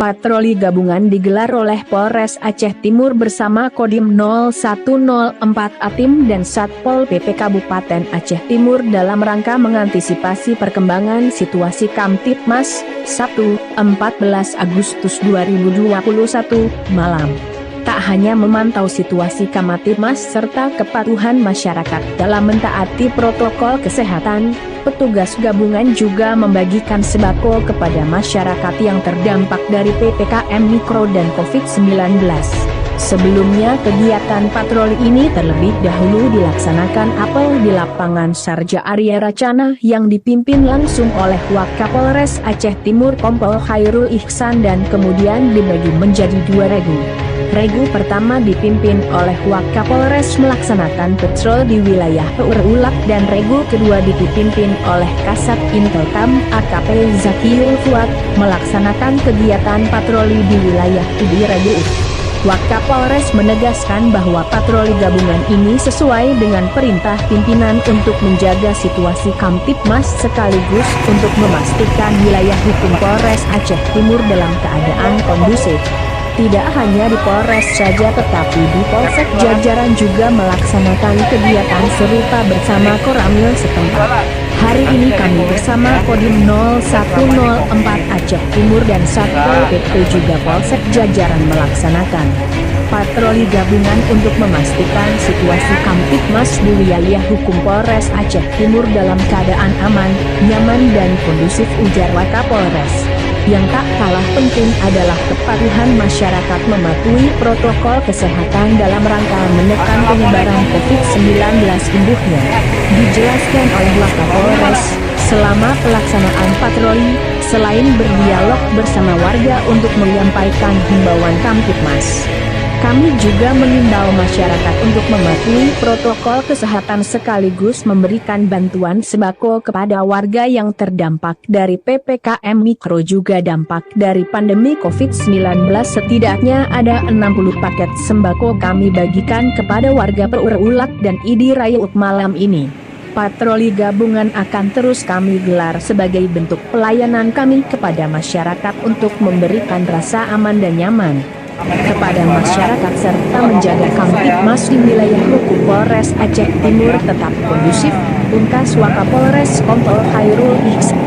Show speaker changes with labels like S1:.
S1: Patroli gabungan digelar oleh Polres Aceh Timur bersama Kodim 0104 Atim dan Satpol PP Kabupaten Aceh Timur dalam rangka mengantisipasi perkembangan situasi Kamtibmas, Sabtu, 14 Agustus 2021, malam. Tak hanya memantau situasi Kamtibmas serta kepatuhan masyarakat dalam mentaati protokol kesehatan, petugas gabungan juga membagikan sembako kepada masyarakat yang terdampak dari PPKM Mikro dan COVID-19. Sebelumnya kegiatan patroli ini terlebih dahulu dilaksanakan apel di lapangan Sarja Arya Racana yang dipimpin langsung oleh Wakapolres Aceh Timur Kompol Khairul Ihsan dan kemudian dibagi menjadi 2 regu. Regu pertama dipimpin oleh Wakapolres melaksanakan patrol di wilayah Ulak dan regu kedua dipimpin oleh Kasat Intelkam AKP Zakiul Fuad melaksanakan kegiatan patroli di wilayah Regu. Wakapolres menegaskan bahwa patroli gabungan ini sesuai dengan perintah pimpinan untuk menjaga situasi Kamtibmas sekaligus untuk memastikan wilayah hukum Polres Aceh Timur dalam keadaan kondusif. Tidak hanya di Polres saja tetapi di Polsek jajaran juga melaksanakan kegiatan serupa bersama Koramil setempat. Hari ini kami bersama Kodim 0104 Aceh Timur dan Satpol PP juga Polsek jajaran melaksanakan patroli gabungan untuk memastikan situasi Kamtibmas di wilayah hukum Polres Aceh Timur dalam keadaan aman, nyaman dan kondusif, ujar Wakapolres. Yang tak kalah penting adalah kepatuhan masyarakat mematuhi protokol kesehatan dalam rangka menekan penyebaran COVID-19, imbuhnya. Dijelaskan oleh Wakapolres, selama pelaksanaan patroli, selain berdialog bersama warga untuk menyampaikan himbauan Kamtibmas, kami juga mengimbau masyarakat untuk mematuhi protokol kesehatan sekaligus memberikan bantuan sembako kepada warga yang terdampak dari PPKM Mikro juga dampak dari pandemi COVID-19. Setidaknya ada 60 paket sembako kami bagikan kepada warga Ulak dan Raya malam ini. Patroli gabungan akan terus kami gelar sebagai bentuk pelayanan kami kepada masyarakat untuk memberikan rasa aman dan nyaman kepada masyarakat serta menjaga Kamtibmas di wilayah hukum Polres Aceh Timur tetap kondusif, ungkas Wakapolres Kompol Khairul Ihsan.